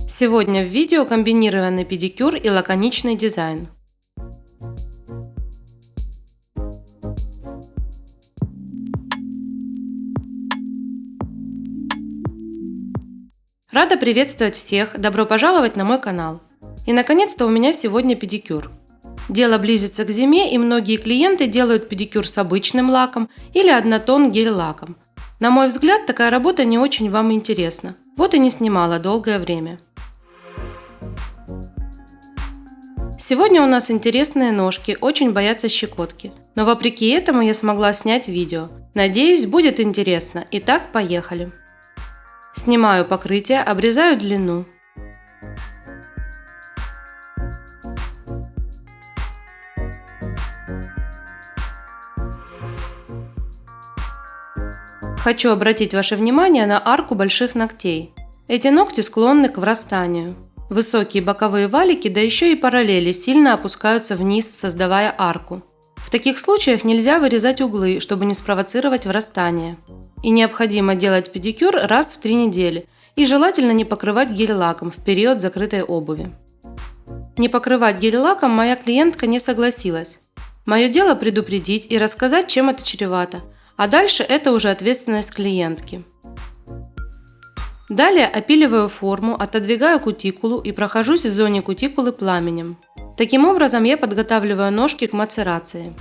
Сегодня в видео комбинированный педикюр и лаконичный дизайн. Рада приветствовать всех, добро пожаловать на мой канал. И наконец-то у меня сегодня педикюр. Дело близится к зиме, и многие клиенты делают педикюр с обычным лаком или однотон гель-лаком. На мой взгляд, такая работа не очень вам интересна. Вот и не снимала долгое время. Сегодня у нас интересные ножки, очень боятся щекотки. Но вопреки этому я смогла снять видео. Надеюсь, будет интересно. Итак, поехали. Снимаю покрытие, обрезаю длину. Хочу обратить ваше внимание на арку больших ногтей. Эти ногти склонны к врастанию. Высокие боковые валики, да еще и параллели сильно опускаются вниз, создавая арку. В таких случаях нельзя вырезать углы, чтобы не спровоцировать врастание. И необходимо делать педикюр раз в 3 недели. И желательно не покрывать гель-лаком в период закрытой обуви. Не покрывать гель-лаком моя клиентка не согласилась. Мое дело предупредить и рассказать, чем это чревато. А дальше это уже ответственность клиентки. Далее опиливаю форму, отодвигаю кутикулу и прохожусь в зоне кутикулы пламенем. Таким образом я подготавливаю ножки к мацерации.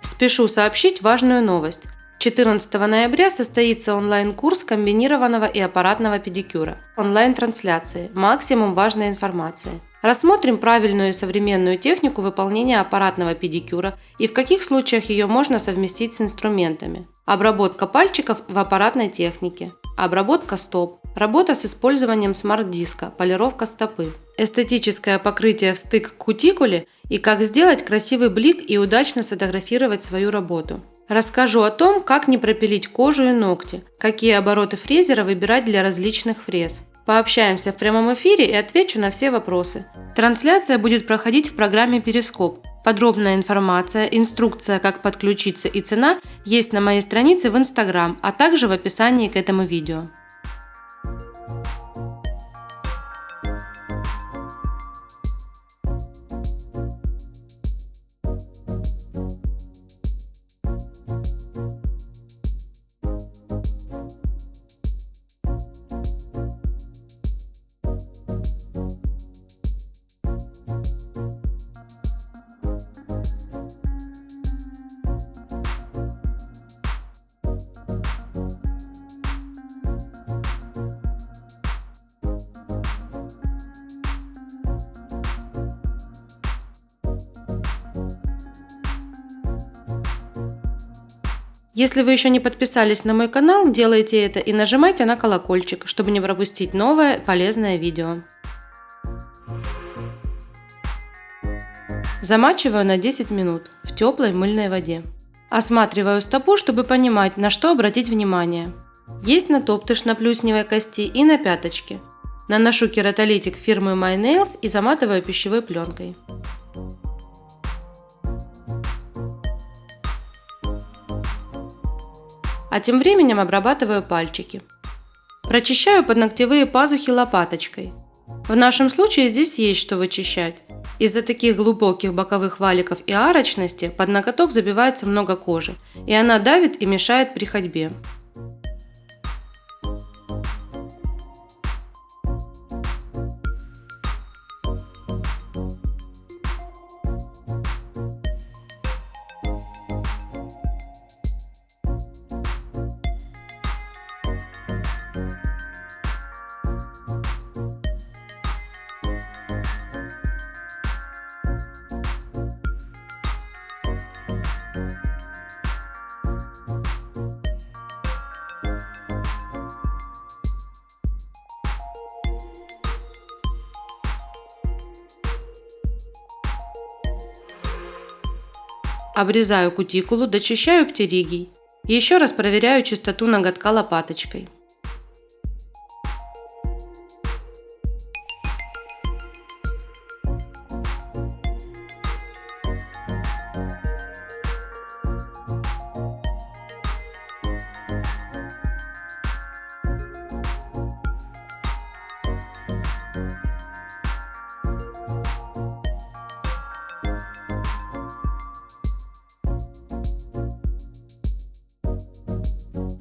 Спешу сообщить важную новость. 14 ноября состоится онлайн-курс комбинированного и аппаратного педикюра. Онлайн-трансляции. Максимум важной информации. Рассмотрим правильную и современную технику выполнения аппаратного педикюра и в каких случаях ее можно совместить с инструментами. Обработка пальчиков в аппаратной технике. Обработка стоп. Работа с использованием смарт-диска. Полировка стопы. Эстетическое покрытие в стык к кутикуле и как сделать красивый блик и удачно сфотографировать свою работу. Расскажу о том, как не пропилить кожу и ногти, какие обороты фрезера выбирать для различных фрез. Пообщаемся в прямом эфире и отвечу на все вопросы. Трансляция будет проходить в программе Перископ. Подробная информация, инструкция, как подключиться и цена есть на моей странице в Instagram, а также в описании к этому видео. Если вы еще не подписались на мой канал, делайте это и нажимайте на колокольчик, чтобы не пропустить новое полезное видео. Замачиваю на 10 минут в теплой мыльной воде. Осматриваю стопу, чтобы понимать, на что обратить внимание. Есть натоптыш на плюсневой кости и на пяточке. Наношу кератолитик фирмы My Nails и заматываю пищевой пленкой. А тем временем обрабатываю пальчики. Прочищаю подногтевые пазухи лопаточкой. В нашем случае здесь есть что вычищать. Из-за таких глубоких боковых валиков и арочности под ноготок забивается много кожи, и она давит и мешает при ходьбе. Обрезаю кутикулу, дочищаю птеригий. Еще раз проверяю чистоту ноготка лопаточкой.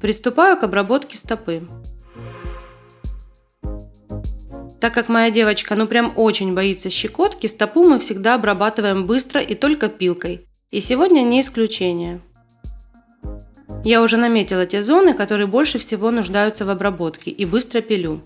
Приступаю к обработке стопы. Так как моя девочка прям очень боится щекотки, стопу мы всегда обрабатываем быстро и только пилкой. И сегодня не исключение. Я уже наметила те зоны, которые больше всего нуждаются в обработке, и быстро пилю.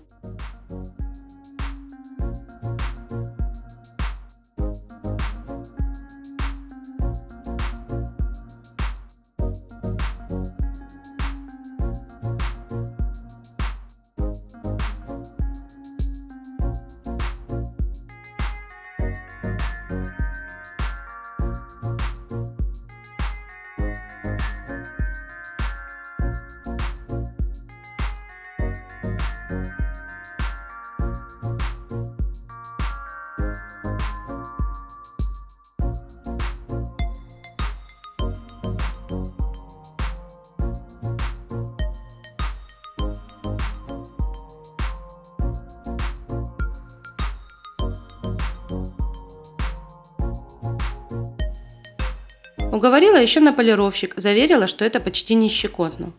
Уговорила еще на полировщик, заверила, что это почти не щекотно.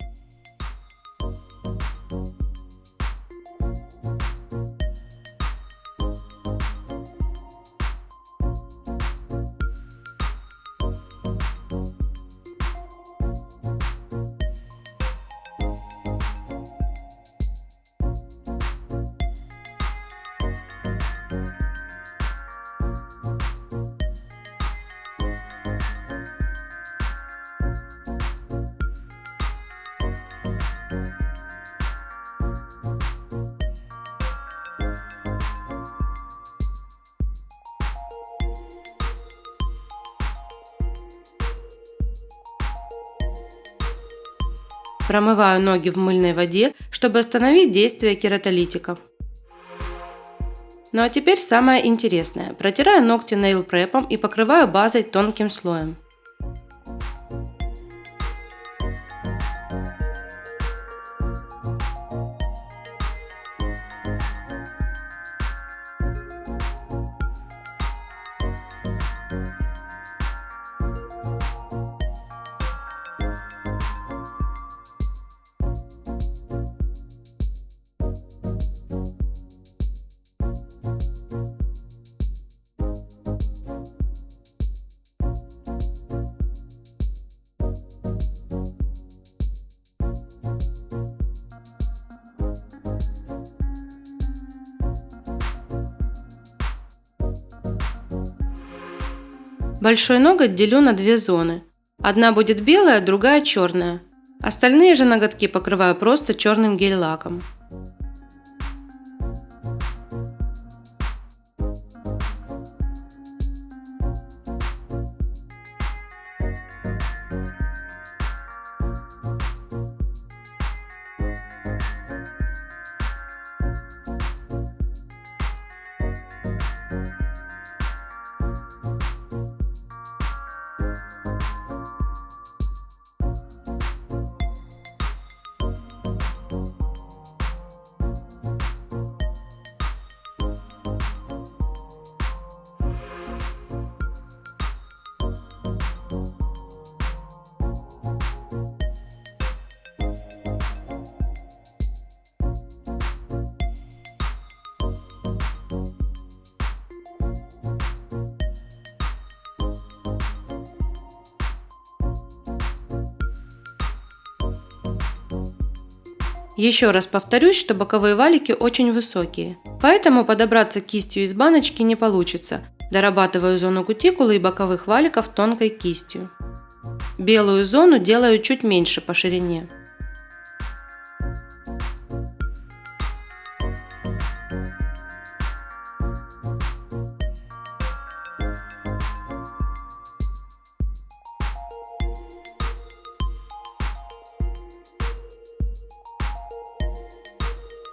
Промываю ноги в мыльной воде, чтобы остановить действие кератолитика. Ну а теперь самое интересное. Протираю ногти нейл-препом и покрываю базой тонким слоем. Большой ноготь делю на две зоны. Одна будет белая, другая черная. Остальные же ноготки покрываю просто черным гель-лаком. Еще раз повторюсь, что боковые валики очень высокие, поэтому подобраться кистью из баночки не получится. Дорабатываю зону кутикулы и боковых валиков тонкой кистью. Белую зону делаю чуть меньше по ширине.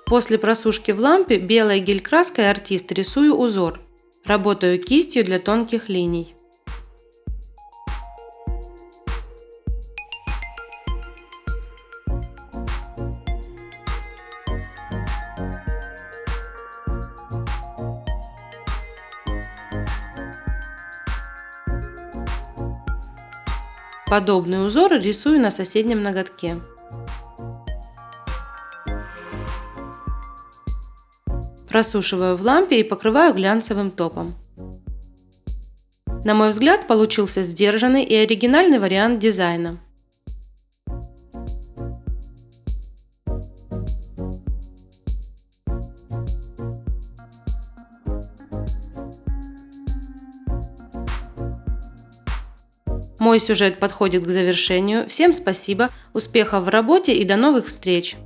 После просушки в лампе белой гель-краской артист рисую узор. Работаю кистью для тонких линий. Подобный узор рисую на соседнем ноготке. Просушиваю в лампе и покрываю глянцевым топом. На мой взгляд, получился сдержанный и оригинальный вариант дизайна. Мой сюжет подходит к завершению. Всем спасибо, успехов в работе и до новых встреч!